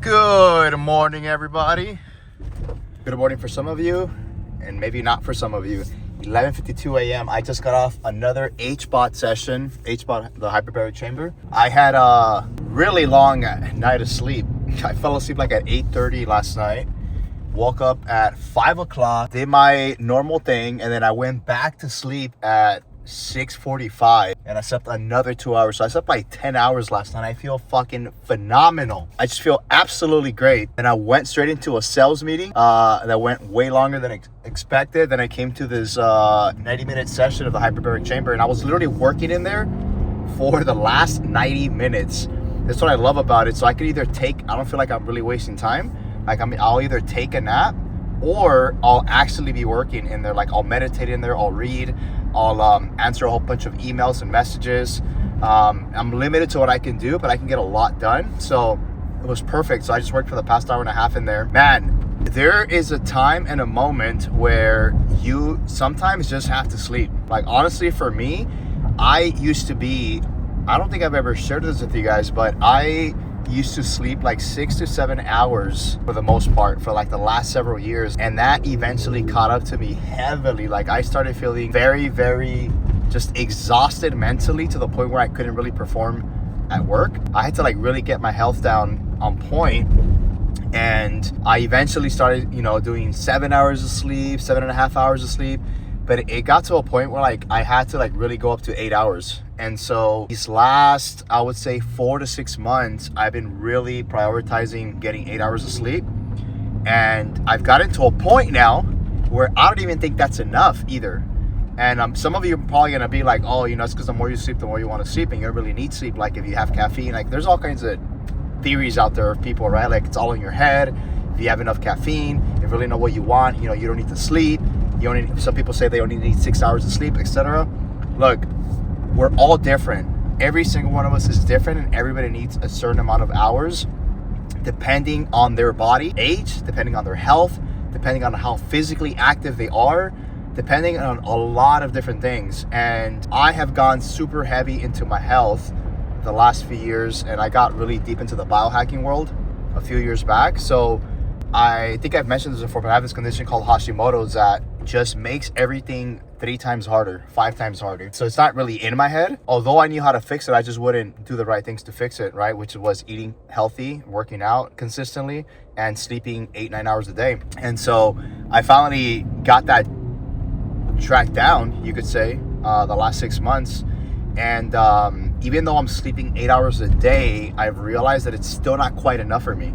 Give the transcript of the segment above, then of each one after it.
Good morning, everybody. Good morning for some of you, and maybe not for some of you. 11:52 a.m. I just got off another HBOT session, HBOT, the hyperbaric chamber. I had a really long night of sleep. I fell asleep like at 8:30 last night. Woke up at 5 o'clock, did my normal thing, and then I went back to sleep at 6:45, and I slept another 2 hours. So I slept like 10 hours last night. I feel fucking phenomenal. I just feel absolutely great. And I went straight into a sales meeting that went way longer than expected. Then I came to this 90-minute session of the hyperbaric chamber, and I was literally working in there for the last 90 minutes. That's what I love about it. So I could either I don't feel like I'm really wasting time. Like I'll either take a nap or I'll actually be working in there. Like I'll meditate in there, I'll read, I'll answer a whole bunch of emails and messages. I'm limited to what I can do, but I can get a lot done. So it was perfect. So I just worked for the past hour and a half in there. Man, there is a time and a moment where you sometimes just have to sleep. Like honestly, for me, I don't think I've ever shared this with you guys, but I used to sleep like 6 to 7 hours for the most part for like the last several years, and that eventually caught up to me heavily. Like I started feeling very, very just exhausted mentally to the point where I couldn't really perform at work. I had to like really get my health down on point, and I eventually started doing 7 hours of sleep, 7.5 hours of sleep. But it got to a point where like I had to like really go up to 8 hours. And so these last, I would say 4 to 6 months, I've been really prioritizing getting 8 hours of sleep. And I've gotten to a point now where I don't even think that's enough either. And some of you are probably gonna be like, oh, it's because the more you sleep, the more you want to sleep, and you don't really need sleep. Like if you have caffeine, like there's all kinds of theories out there of people, right? Like it's all in your head. If you have enough caffeine, if you really know what you want, you don't need to sleep. Some people say they only need 6 hours of sleep, etc. Look, we're all different. Every single one of us is different, and everybody needs a certain amount of hours depending on their body age, depending on their health, depending on how physically active they are, depending on a lot of different things. And I have gone super heavy into my health the last few years, and I got really deep into the biohacking world a few years back. So I think I've mentioned this before, but I have this condition called Hashimoto's that just makes everything 3 times harder, 5 times harder. So it's not really in my head. Although I knew how to fix it, I just wouldn't do the right things to fix it, right? Which was eating healthy, working out consistently, and sleeping 8-9 hours a day. And so I finally got that tracked down, you could say, the last 6 months. And even though I'm sleeping 8 hours a day, I've realized that it's still not quite enough for me.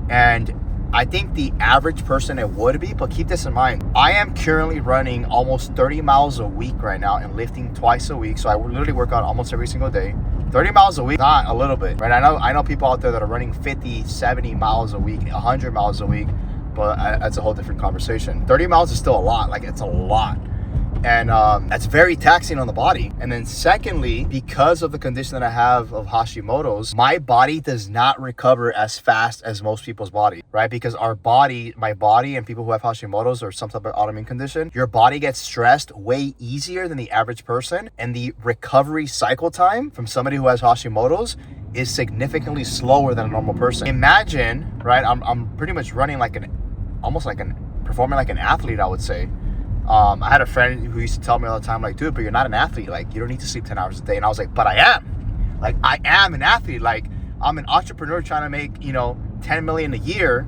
And I think the average person it would be, but keep this in mind. I am currently running almost 30 miles a week right now and lifting twice a week. So I literally work out almost every single day. 30 miles a week, not a little bit, right? I know people out there that are running 50, 70 miles a week, 100 miles a week, but that's a whole different conversation. 30 miles is still a lot, like it's a lot. And that's very taxing on the body. And then secondly, because of the condition that I have of Hashimoto's, my body does not recover as fast as most people's body, right? Because my body and people who have Hashimoto's or some type of autoimmune condition, your body gets stressed way easier than the average person. And the recovery cycle time from somebody who has Hashimoto's is significantly slower than a normal person. Imagine, right? I'm pretty much running performing like an athlete, I would say. I had a friend who used to tell me all the time, like, dude, but you're not an athlete. Like, you don't need to sleep 10 hours a day. And I was like, but I am. Like, I am an athlete. Like, I'm an entrepreneur trying to make, 10 million a year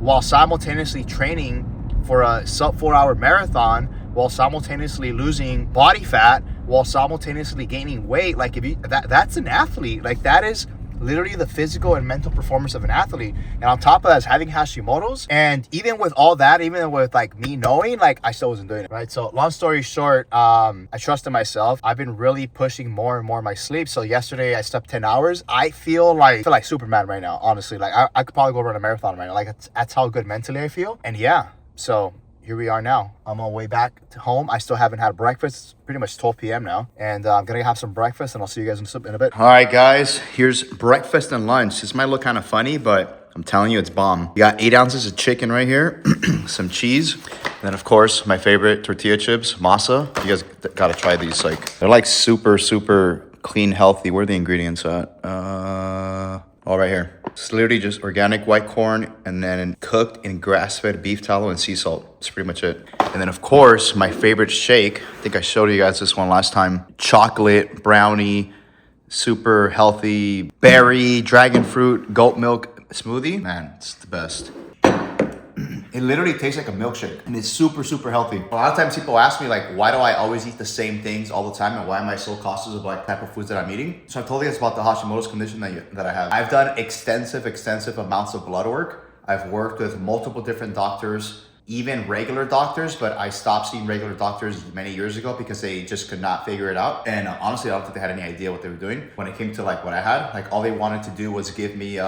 while simultaneously training for a sub 4-hour marathon, while simultaneously losing body fat, while simultaneously gaining weight. Like, that's an athlete. Like, that is literally the physical and mental performance of an athlete. And on top of that is having Hashimoto's. And even with all that, even with like me knowing, like I still wasn't doing it, right? So long story short, I trusted myself. I've been really pushing more and more my sleep. So yesterday I slept 10 hours. I feel like Superman right now, honestly. Like I could probably go run a marathon right now. Like that's how good mentally I feel. And yeah, so here we are now. I'm on my way back to home. I still haven't had breakfast. It's pretty much 12 p.m. now. And I'm going to have some breakfast, and I'll see you guys in a bit. All right, guys. Here's breakfast and lunch. This might look kind of funny, but I'm telling you, it's bomb. You got 8 ounces of chicken right here, some cheese, and then, of course, my favorite tortilla chips, masa. You guys got to try these. Like, they're like super, super clean, healthy. Where are the ingredients at? All right here. It's literally just organic white corn and then cooked in grass-fed beef tallow and sea salt. That's pretty much it. And then of course, my favorite shake, I think I showed you guys this one last time, chocolate, brownie, super healthy, berry, dragon fruit, goat milk smoothie. Man, it's the best. It literally tastes like a milkshake and it's super, super healthy. A lot of times people ask me like, why do I always eat the same things all the time and why am I so cautious of like type of foods that I'm eating? So I told you guys about the Hashimoto's condition that I have. I've done extensive amounts of blood work. I've worked with multiple different doctors, even regular doctors, but I stopped seeing regular doctors many years ago because they just could not figure it out. And honestly, I don't think they had any idea what they were doing when it came to like what I had. Like all they wanted to do was give me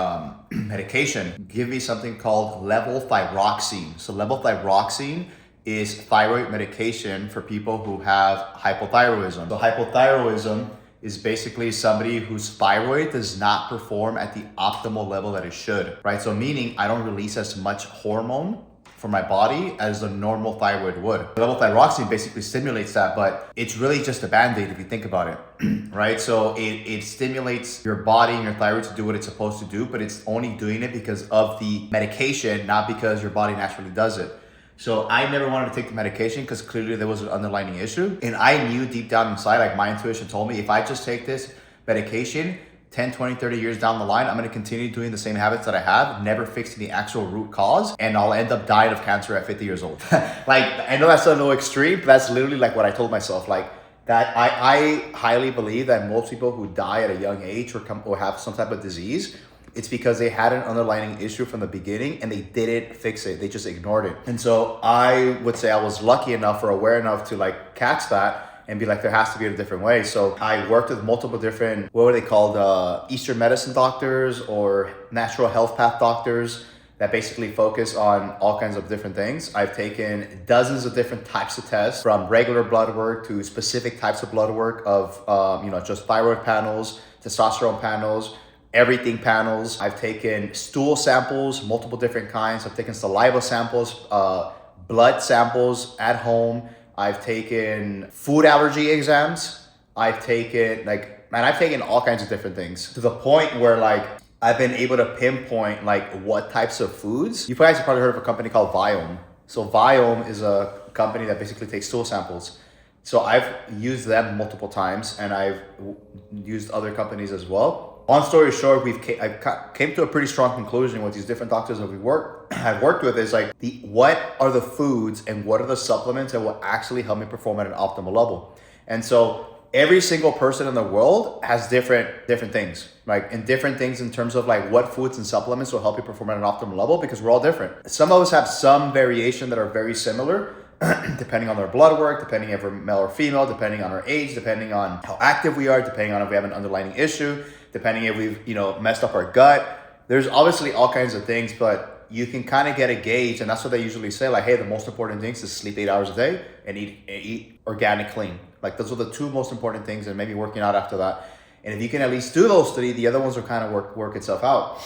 medication, give me something called levothyroxine. So levothyroxine is thyroid medication for people who have hypothyroidism. So hypothyroidism is basically somebody whose thyroid does not perform at the optimal level that it should, right? So meaning I don't release as much hormone for my body as the normal thyroid would. Levothyroxine basically stimulates that, but it's really just a band-aid if you think about it, right? So it stimulates your body and your thyroid to do what it's supposed to do, but it's only doing it because of the medication, not because your body naturally does it. So I never wanted to take the medication because clearly there was an underlying issue. And I knew deep down inside, like my intuition told me, if I just take this medication, 10, 20, 30 years down the line, I'm gonna continue doing the same habits that I have, never fixing the actual root cause, and I'll end up dying of cancer at 50 years old. Like, I know that's a little extreme, but that's literally like what I told myself. Like, that I highly believe that most people who die at a young age or have some type of disease, it's because they had an underlying issue from the beginning and they didn't fix it. They just ignored it. And so I would say I was lucky enough or aware enough to like catch that and be like, there has to be a different way. So I worked with multiple different, what were they called? Eastern medicine doctors or natural health path doctors that basically focus on all kinds of different things. I've taken dozens of different types of tests, from regular blood work to specific types of blood work of, just thyroid panels, testosterone panels, everything panels. I've taken stool samples, multiple different kinds. I've taken saliva samples, blood samples at home. I've taken food allergy exams. I've taken I've taken all kinds of different things to the point where like I've been able to pinpoint like what types of foods. You guys have probably heard of a company called Viome. So Viome is a company that basically takes stool samples. So I've used them multiple times and I've used other companies as well. Long story short, I came to a pretty strong conclusion with these different doctors that I've worked with is like what are the foods and what are the supplements that will actually help me perform at an optimal level. And so every single person in the world has different things, right? And different things in terms of like what foods and supplements will help you perform at an optimal level because we're all different. Some of us have some variation that are very similar, depending on their blood work, depending if we're male or female, depending on our age, depending on how active we are, depending on if we have an underlying issue, depending if we've, messed up our gut. There's obviously all kinds of things, but you can kind of get a gauge, and that's what they usually say, like, hey, the most important things is sleep 8 hours a day and eat organic clean. Like those are the two most important things, and maybe working out after that. And if you can at least do those three, the other ones will kind of work itself out.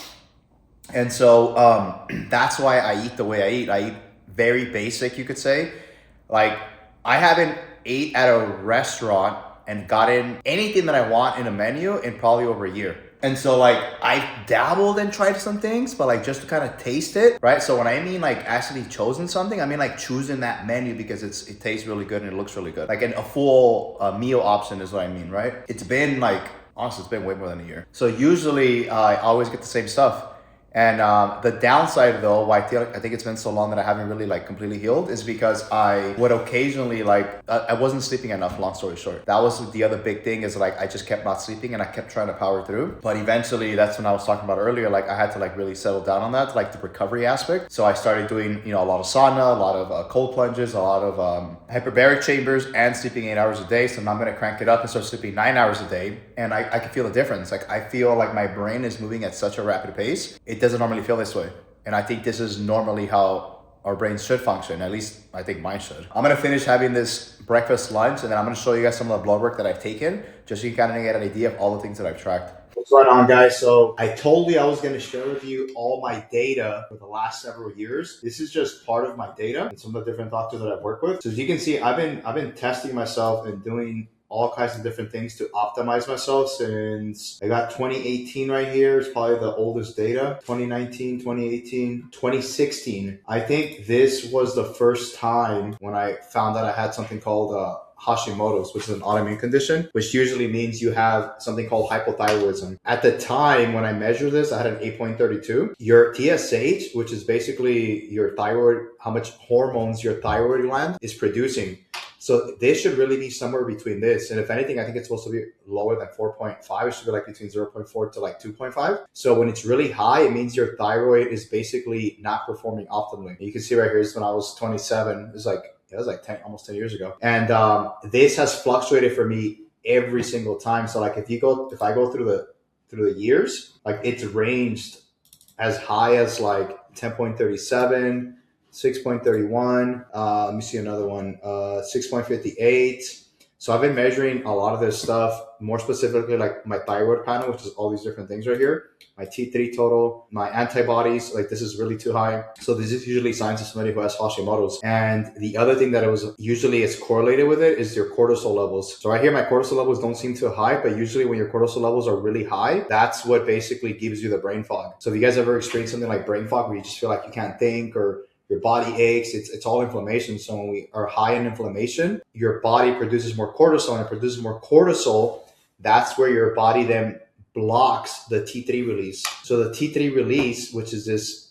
And so that's why I eat the way I eat. I eat very basic, you could say. Like I haven't ate at a restaurant and gotten anything that I want in a menu in probably over a year. And so like I dabbled and tried some things, but like just to kind of taste it, right? So when I mean like actually chosen something, I mean like choosing that menu because it tastes really good and it looks really good. Like a full meal option is what I mean, right? It's been like, honestly, it's been way more than a year. So usually I always get the same stuff. And the downside though, why I think it's been so long that I haven't really like completely healed is because I would occasionally I wasn't sleeping enough, long story short. That was the other big thing is like I just kept not sleeping and I kept trying to power through. But eventually that's when I was talking about earlier, like I had to like really settle down on that, like the recovery aspect. So I started doing, a lot of sauna, a lot of cold plunges, a lot of hyperbaric chambers and sleeping 8 hours a day. So now I'm going to crank it up and start sleeping 9 hours a day. And I can feel the difference. Like I feel like my brain is moving at such a rapid pace. It doesn't normally feel this way. And I think this is normally how our brains should function. At least I think mine should. I'm going to finish having this breakfast, lunch, and then I'm going to show you guys some of the blood work that I've taken, just so you can kind of get an idea of all the things that I've tracked. What's going on, guys? So I told you I was going to share with you all my data for the last several years. This is just part of my data and some of the different doctors that I've worked with. So as you can see, I've been testing myself and doing all kinds of different things to optimize myself since I got 2018 right here. It's probably the oldest data. 2019, 2018, 2016. I think this was the first time when I found out I had something called Hashimoto's, which is an autoimmune condition, which usually means you have something called hypothyroidism. At the time when I measured this, I had an 8.32. Your TSH, which is basically your thyroid, how much hormones your thyroid gland is producing. So this should really be somewhere between this. And if anything, I think it's supposed to be lower than 4.5. It should be like between 0.4 to like 2.5. So when it's really high, it means your thyroid is basically not performing optimally. And you can see right here, this is when I was 27. It was like 10, almost 10 years ago. And this has fluctuated for me every single time. So like if I go through the years, like it's ranged as high as like 10.37, 6.31. Let me see another one, 6.58. So I've been measuring a lot of this stuff, more specifically like my thyroid panel, which is all these different things right here, my T3 total, my antibodies, like this is really too high. So this is usually signs of somebody who has Hashimoto's. And the other thing that it's correlated with it is your cortisol levels. So right here, my cortisol levels don't seem too high, but usually when your cortisol levels are really high, that's what basically gives you the brain fog. So if you guys ever experienced something like brain fog where you just feel like you can't think or your body aches, it's all inflammation. So when we are high in inflammation, your body produces more cortisol, and it produces more cortisol. That's where your body then blocks the T3 release. So the T3 release, which is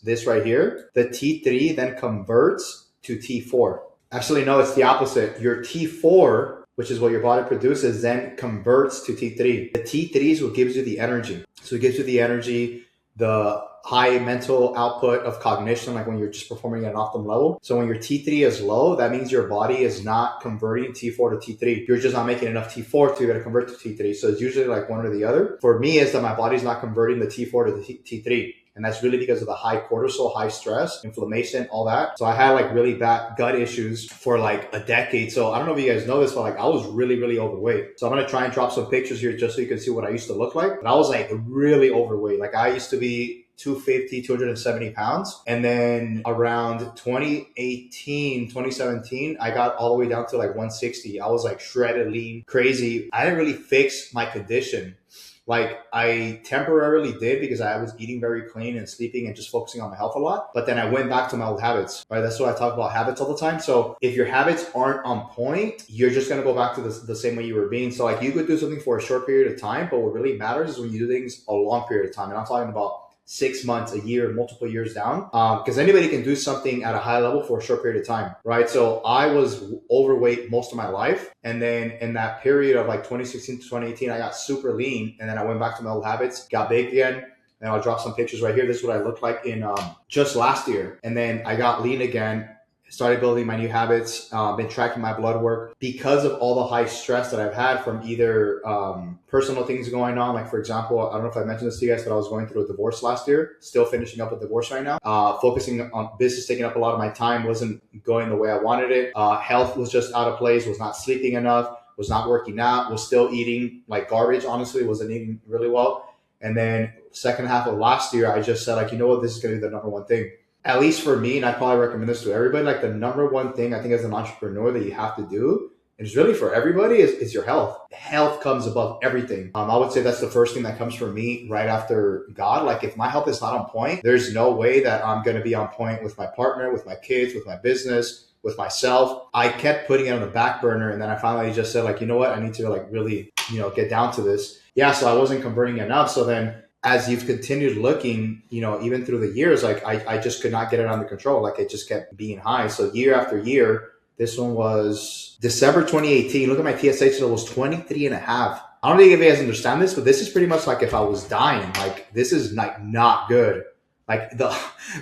this right here, the T3 then converts to T4. Actually, no, it's the opposite. Your T4, which is what your body produces, then converts to T3. The T3 is what gives you the energy. So it gives you the energy, the high mental output of cognition, like when you're just performing at an optimal level. So when your T3 is low, that means your body is not converting T4 to T3. You're just not making enough T4 to convert to T3. So it's usually like one or the other. For me, is that my body's not converting the T4 to the T3. And that's really because of the high cortisol, high stress, inflammation, all that. So I had like really bad gut issues for like a decade. So I don't know if you guys know this, but like I was really, really overweight. So I'm going to try and drop some pictures here just so you can see what I used to look like. But I was like really overweight. Like I used to be 250, 270 pounds. And then around 2018, 2017, I got all the way down to like 160. I was like shredded, lean, crazy. I didn't really fix my condition. Like I temporarily did because I was eating very clean and sleeping and just focusing on my health a lot. But then I went back to my old habits, right? That's what I talk about, habits all the time. So if your habits aren't on point, you're just going to go back to the same way you were being. So like you could do something for a short period of time, but what really matters is when you do things a long period of time. And I'm talking about 6 months, a year, multiple years down, because anybody can do something at a high level for a short period of time, right? So I was overweight most of my life. And then in that period of like 2016 to 2018, I got super lean. And then I went back to my old habits, got big again. And I'll drop some pictures right here. This is what I looked like in just last year. And then I got lean again, started building my new habits, been tracking my blood work because of all the high stress that I've had from either personal things going on. Like for example, I don't know if I mentioned this to you guys, but I was going through a divorce last year, still finishing up a divorce right now. Focusing on business, taking up a lot of my time, wasn't going the way I wanted it. Health was just out of place, was not sleeping enough, was not working out, was still eating like garbage, honestly, wasn't eating really well. And then second half of last year, I just said like, you know what, this is going to be the number one thing. At least for me, and I probably recommend this to everybody, like the number one thing I think as an entrepreneur that you have to do, and it's really for everybody, is your health. Health comes above everything. I would say that's the first thing that comes for me right after God. Like if my health is not on point, there's no way that I'm going to be on point with my partner, with my kids, with my business, with myself. I kept putting it on the back burner. And then I finally just said like, you know what, I need to like really, get down to this. Yeah. So I wasn't converting enough. So then as you've continued looking, even through the years, like I just could not get it under control. Like it just kept being high. So year after year, this one was December 2018. Look at my TSH level was 23 and a half. I don't think if you guys understand this, but this is pretty much like if I was dying. Like this is like not good. Like the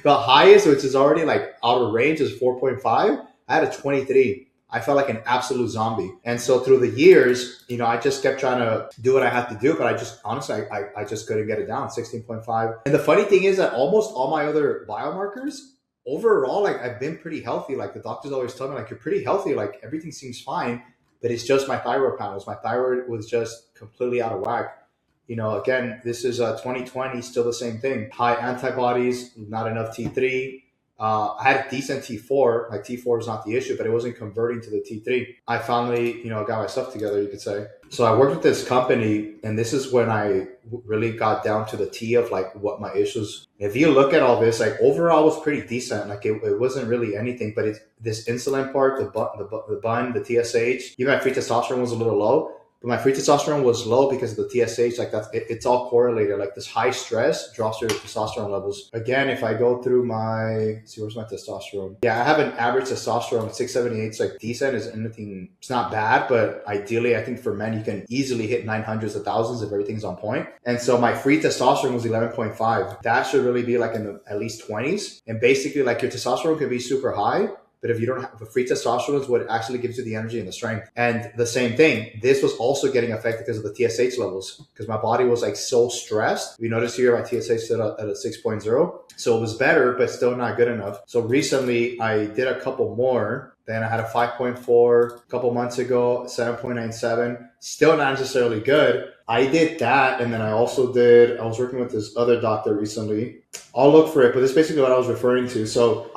highest, which is already like out of range, is 4.5. I had a 23. I felt like an absolute zombie. And so through the years, I just kept trying to do what I had to do, but I just, honestly, I just couldn't get it down, 16.5. And the funny thing is that almost all my other biomarkers, overall, like I've been pretty healthy. Like the doctors always tell me, like, you're pretty healthy. Like everything seems fine, but it's just my thyroid panels. My thyroid was just completely out of whack. Again, this is 2020, still the same thing. High antibodies, not enough T3. I had a decent T4. Like T4 is not the issue, but it wasn't converting to the T3. I finally, got my stuff together, you could say. So I worked with this company, and this is when I really got down to the T of like what my issues. If you look at all this, like overall was pretty decent. Like it wasn't really anything, but it's this insulin part, the bun, the TSH, even my free testosterone was a little low. But my free testosterone was low because of the TSH. Like it's all correlated. Like this high stress drops your testosterone levels. Again, if I go through where's my testosterone? Yeah, I have an average testosterone 678. It's like decent. Is anything? It's not bad, but ideally, I think for men you can easily hit 900s of thousands if everything's on point. And so my free testosterone was 11.5. That should really be like in the at least 20s. And basically, like your testosterone could be super high. But if you don't have a free testosterone, is what actually gives you the energy and the strength. And the same thing, this was also getting affected because of the TSH levels, because my body was like so stressed. We noticed here my TSH stood at a 6.0. So it was better, but still not good enough. So recently I did a couple more. Then I had a 5.4 a couple months ago, 7.97, still not necessarily good. I did that. And then I was working with this other doctor recently. I'll look for it, but this is basically what I was referring to. So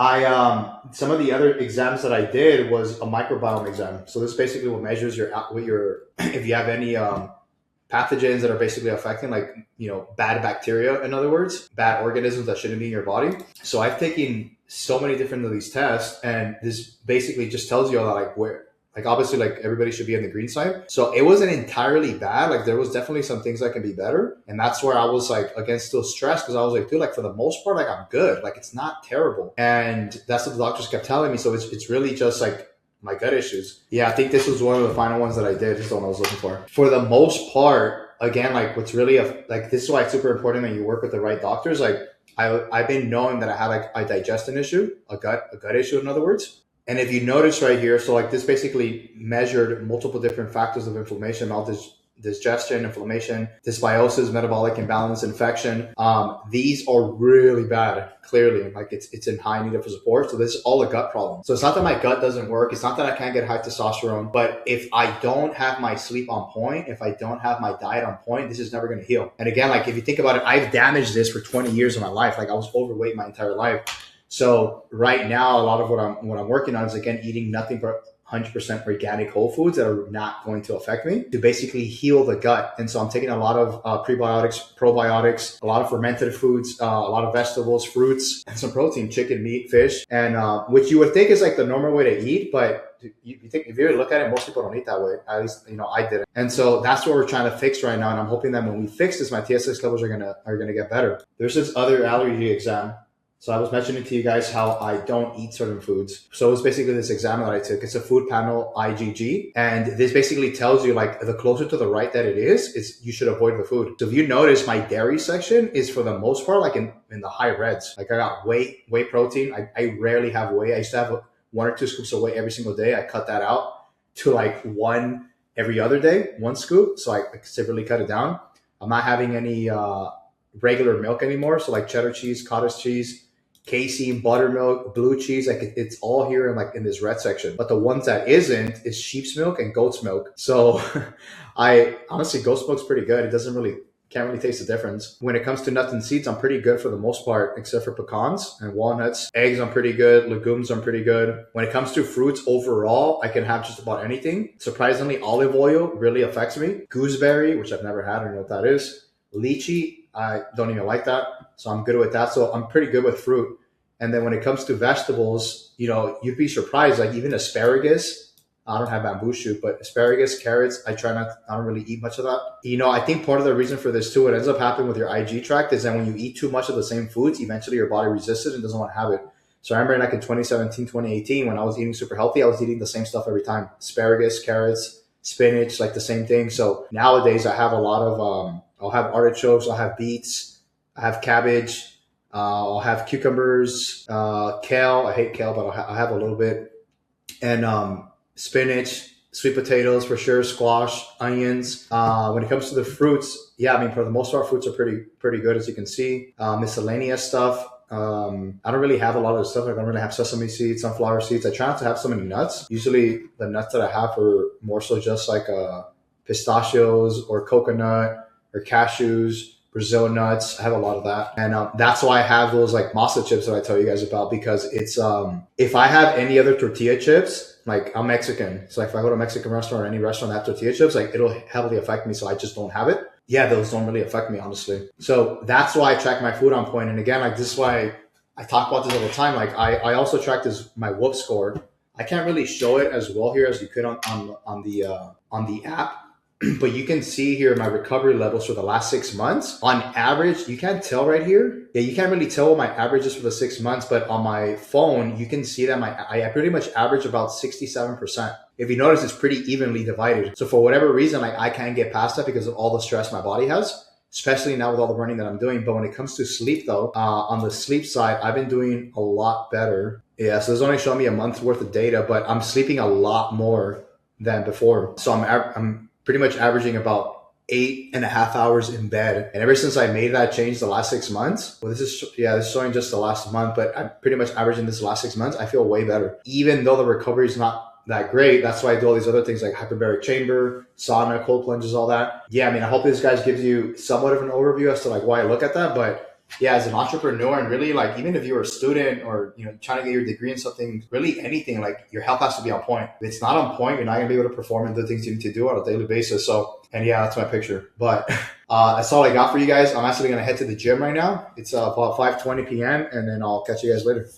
some of the other exams that I did was a microbiome exam. So this basically what measures if you have any pathogens that are basically affecting, like, bad bacteria, in other words, bad organisms that shouldn't be in your body. So I've taken so many different of these tests, and this basically just tells you all that, obviously, like, everybody should be on the green side. So it wasn't entirely bad. Like, there was definitely some things that can be better. And that's where I was like, again, still stressed, because I was like, dude, like, for the most part, like, I'm good. Like, it's not terrible. And that's what the doctors kept telling me. So it's really just like my gut issues. Yeah, I think this was one of the final ones that I did. This is the one I was looking for. For the most part, again, like, what's really this is why it's super important that you work with the right doctors. Like, I've been knowing that I had like a digestion issue, a gut issue, in other words. And if you notice right here, so like this basically measured multiple different factors of inflammation, digestion, inflammation, dysbiosis, metabolic imbalance, infection. These are really bad, clearly. Like it's in high need of support. So this is all a gut problem. So it's not that my gut doesn't work. It's not that I can't get high testosterone. But if I don't have my sleep on point, if I don't have my diet on point, this is never going to heal. And again, like if you think about it, I've damaged this for 20 years of my life. Like I was overweight my entire life. So right now, a lot of what I'm working on is, again, eating nothing but 100% organic whole foods that are not going to affect me, to basically heal the gut. And so I'm taking a lot of prebiotics, probiotics, a lot of fermented foods, a lot of vegetables, fruits, and some protein, chicken, meat, fish, and which you would think is like the normal way to eat, but you think, if you look at it, most people don't eat that way. At least, I didn't. And so that's what we're trying to fix right now. And I'm hoping that when we fix this, my TSH levels are gonna get better. There's this other allergy exam. So I was mentioning to you guys how I don't eat certain foods. So it's basically this exam that I took. It's a food panel IgG. And this basically tells you, like, the closer to the right that it is you should avoid the food. So if you notice, my dairy section is, for the most part, like in the high reds. Like I got whey protein. I rarely have whey. I used to have 1 or 2 scoops of whey every single day. I cut that out to like 1 every other day, 1 scoop. So I severely cut it down. I'm not having any regular milk anymore. So like cheddar cheese, cottage cheese, casein, buttermilk, blue cheese, like it's all here in this red section. But the ones that isn't is sheep's milk and goat's milk. So I honestly, goat's milk's pretty good. It can't really taste the difference. When it comes to nuts and seeds, I'm pretty good for the most part, except for pecans and walnuts. Eggs, I'm pretty good. Legumes, I'm pretty good. When it comes to fruits overall, I can have just about anything. Surprisingly, olive oil really affects me. Gooseberry, which I've never had, I don't know what that is. Lychee, I don't even like that. So I'm good with that. So I'm pretty good with fruit. And then when it comes to vegetables, you'd be surprised, like even asparagus. I don't have bamboo shoot, but asparagus, carrots, I don't really eat much of that. I think part of the reason for this too, what ends up happening with your IG tract is that when you eat too much of the same foods, eventually your body resists it and doesn't want to have it. So I remember like in 2017, 2018, when I was eating super healthy, I was eating the same stuff every time. Asparagus, carrots, spinach, like the same thing. So nowadays I have a lot of, I'll have artichokes, I'll have beets, I have cabbage, I'll have cucumbers, kale. I hate kale, but I'll have a little bit. And spinach, sweet potatoes for sure, squash, onions. When it comes to the fruits, for the most part, fruits are pretty good, as you can see. Miscellaneous stuff. I don't really have a lot of stuff. I don't really have sesame seeds, sunflower seeds. I try not to have so many nuts. Usually the nuts that I have are more so just like pistachios or coconut or cashews Brazil nuts. I have a lot of that. And that's why I have those like masa chips that I tell you guys about, because it's, if I have any other tortilla chips, like I'm Mexican. So if I go to a Mexican restaurant or any restaurant that have tortilla chips, like it'll heavily affect me. So I just don't have it. Yeah, those don't really affect me, honestly. So that's why I track my food on point. And again, like this is why I talk about this all the time. Like I also track this, my whoop score. I can't really show it as well here as you could on the app. But you can see here my recovery levels for the last 6 months. On average, you can't tell right here. Yeah, you can't really tell what my average is for the 6 months, but on my phone, you can see that I pretty much average about 67%. If you notice, it's pretty evenly divided. So for whatever reason, like I can't get past that because of all the stress my body has, especially now with all the running that I'm doing. But when it comes to sleep though, on the sleep side, I've been doing a lot better. Yeah, so this only showing me a month's worth of data, but I'm sleeping a lot more than before. So I'm pretty much averaging about 8.5 hours in bed. And ever since I made that change the last 6 months, well, this is showing just the last month, but I'm pretty much averaging this last 6 months. I feel way better, even though the recovery is not that great. That's why I do all these other things like hyperbaric chamber, sauna, cold plunges, all that. Yeah, I mean, I hope this guys gives you somewhat of an overview as to like why I look at that. But yeah, as an entrepreneur, and really like even if you're a student or trying to get your degree in something, really anything, like your health has to be on point. If it's not on point, you're not gonna be able to perform and do things you need to do on a daily basis. So, and yeah, that's my picture. But that's all I got for you guys. I'm actually gonna head to the gym right now. It's about 5:20 p.m. and then I'll catch you guys later.